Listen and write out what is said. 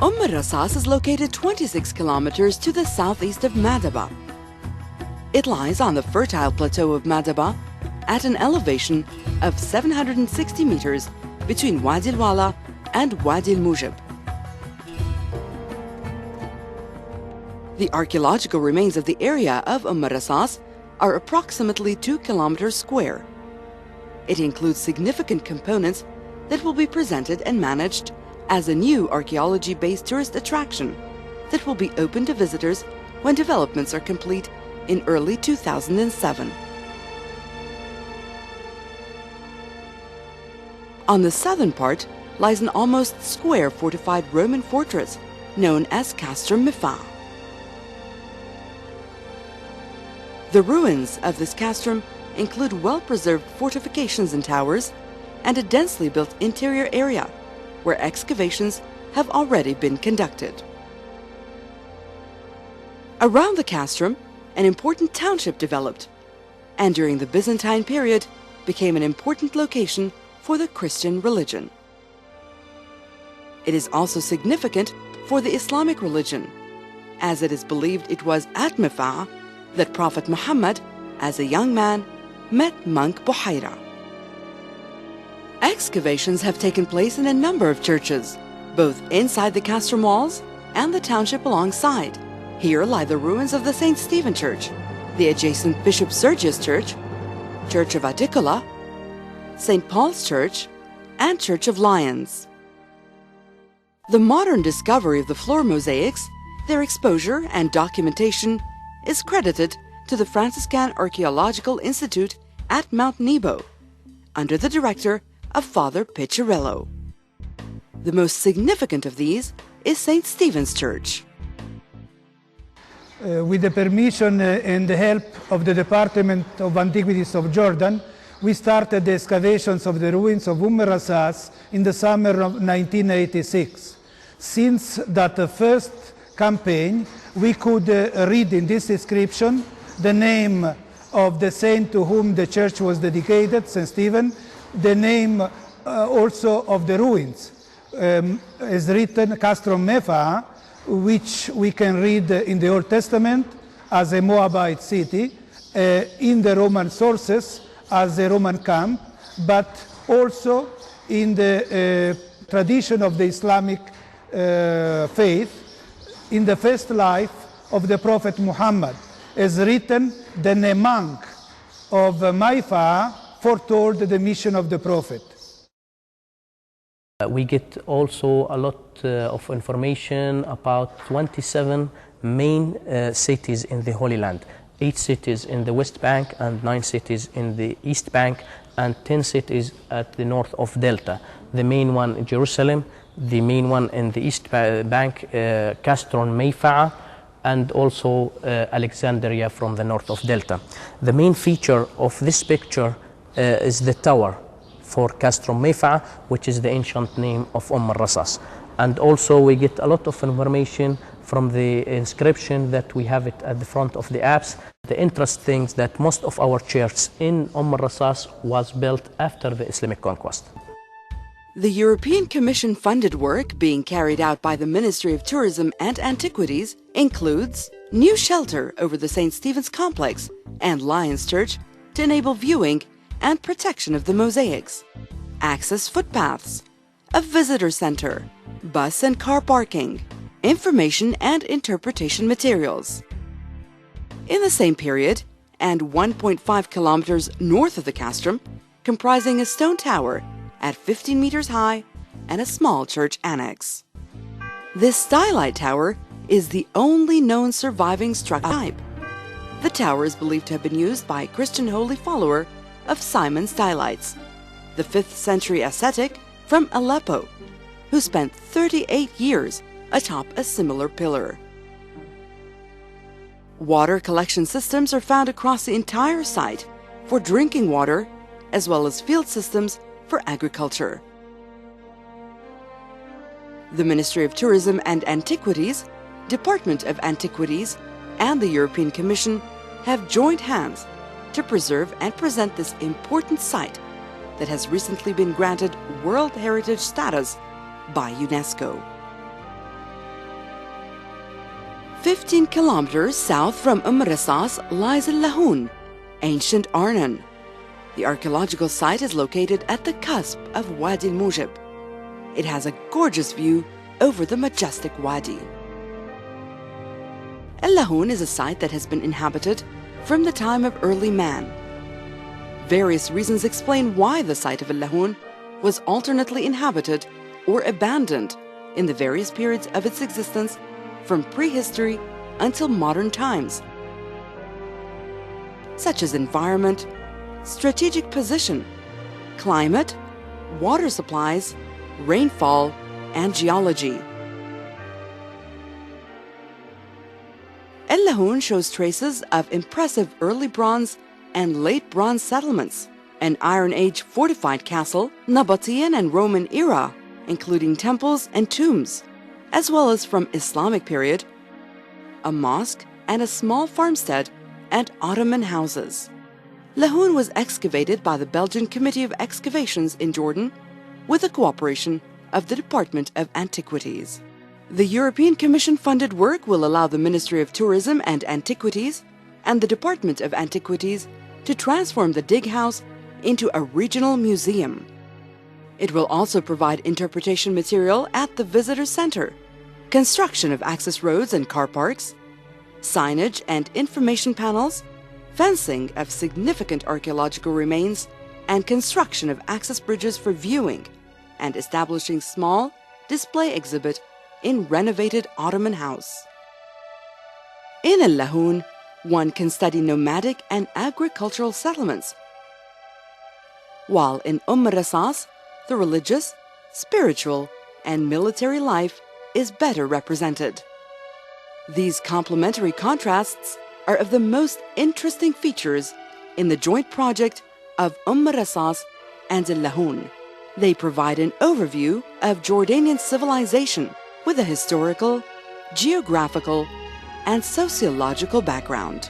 الرصاص is located 26 kilometers to the southeast of Madaba. It lies on the fertile plateau of Madaba at an elevation of 760 meters between Wadi al-Wala and Wadi al-Mujib. The archaeological remains of the area of الرصاص are approximately 2 kilometers square. It includes significant components that will be presented and managed as a new archaeology-based tourist attraction that will be open to visitors when developments are complete in early 2007. On the southern part lies an almost square fortified Roman fortress known as Castrum Mifa. The ruins of this castrum include well-preserved fortifications and towers and a densely built interior area where excavations have already been conducted. Around the castrum, an important township developed, and during the Byzantine period became an important location for the Christian religion. It is also significant for the Islamic religion, as it is believed it was at Mifa that Prophet Muhammad, as a young man, met monk Buhaira. Excavations have taken place in a number of churches, both inside the castrum walls and the township alongside. Here lie the ruins of the St. Stephen Church, the adjacent Bishop Sergius Church, Church of Aticola, St. Paul's Church, and Church of Lions. The modern discovery of the floor mosaics, their exposure and documentation is credited to the Franciscan Archaeological Institute at Mount Nebo, under the director of Father Piccirillo. The most significant of these is St. Stephen's Church. With the permission and the help of the Department of Antiquities of Jordan, we started the excavations of the ruins of الرصاص in the summer of 1986. Since that first campaign, we could read in this inscription the name of the saint to whom the church was dedicated, St. Stephen, the name also of the ruins. Is written Castrum Mifa, which we can read in the Old Testament as a Moabite city, in the Roman sources as a Roman camp, but also in the tradition of the Islamic faith, in the first life of the Prophet Muhammad. As written, the monk of Maifa foretold the mission of the Prophet. We get also a lot of information about 27 main cities in the Holy Land. 8 cities in the West Bank and 9 cities in the East Bank and 10 cities at the north of Delta. The main one, Jerusalem, the main one in the East Bank, Castrum Mifa, and also Alexandria from the north of Delta. The main feature of this picture is the tower for Castrum Mifa, which is the ancient name of الرصاص. And also we get a lot of information from the inscription that we have it at the front of the apse. The interesting thing that most of our churches in الرصاص was built after the Islamic conquest. The European Commission funded work being carried out by the Ministry of Tourism and Antiquities includes new shelter over the St. Stephen's complex and Lions Church to enable viewing and protection of the mosaics, access footpaths, a visitor center, bus and car parking, information and interpretation materials. In the same period, and 1.5 kilometers north of the castrum, comprising a stone tower at 15 meters high and a small church annex. This stylite tower is the only known surviving structure type. The tower is believed to have been used by a Christian holy follower of Simon Stylites, the 5th century ascetic from Aleppo, who spent 38 years atop a similar pillar. Water collection systems are found across the entire site for drinking water, as well as field systems for agriculture. The Ministry of Tourism and Antiquities, Department of Antiquities, and the European Commission have joined hands to preserve and present this important site that has recently been granted World Heritage status by UNESCO. 15 kilometers south from الرصاص lies Lahoun, ancient Arnon. The archaeological site is located at the cusp of Wadi al-Mujib. It has a gorgeous view over the majestic wadi. Lahoun is a site that has been inhabited from the time of early man. Various reasons explain why the site of Lahoun was alternately inhabited or abandoned in the various periods of its existence from prehistory until modern times, such as environment, strategic position, climate, water supplies, rainfall, and geology. Lahoun shows traces of impressive early Bronze and late Bronze settlements, an Iron Age fortified castle, Nabatean and Roman era, including temples and tombs, as well as from Islamic period, a mosque and a small farmstead and Ottoman houses. Lahoun was excavated by the Belgian Committee of Excavations in Jordan with the cooperation of the Department of Antiquities. The European Commission-funded work will allow the Ministry of Tourism and Antiquities and the Department of Antiquities to transform the dig house into a regional museum. It will also provide interpretation material at the visitor center, construction of access roads and car parks, signage and information panels, fencing of significant archaeological remains, and construction of access bridges for viewing, and establishing small display exhibit in renovated Ottoman house. In Lahoun, one can study nomadic and agricultural settlements, while in الرصاص, the religious, spiritual, and military life is better represented. These complementary contrasts are of the most interesting features in the joint project of الرصاص and Lahoun. They provide an overview of Jordanian civilization with a historical, geographical, and sociological background.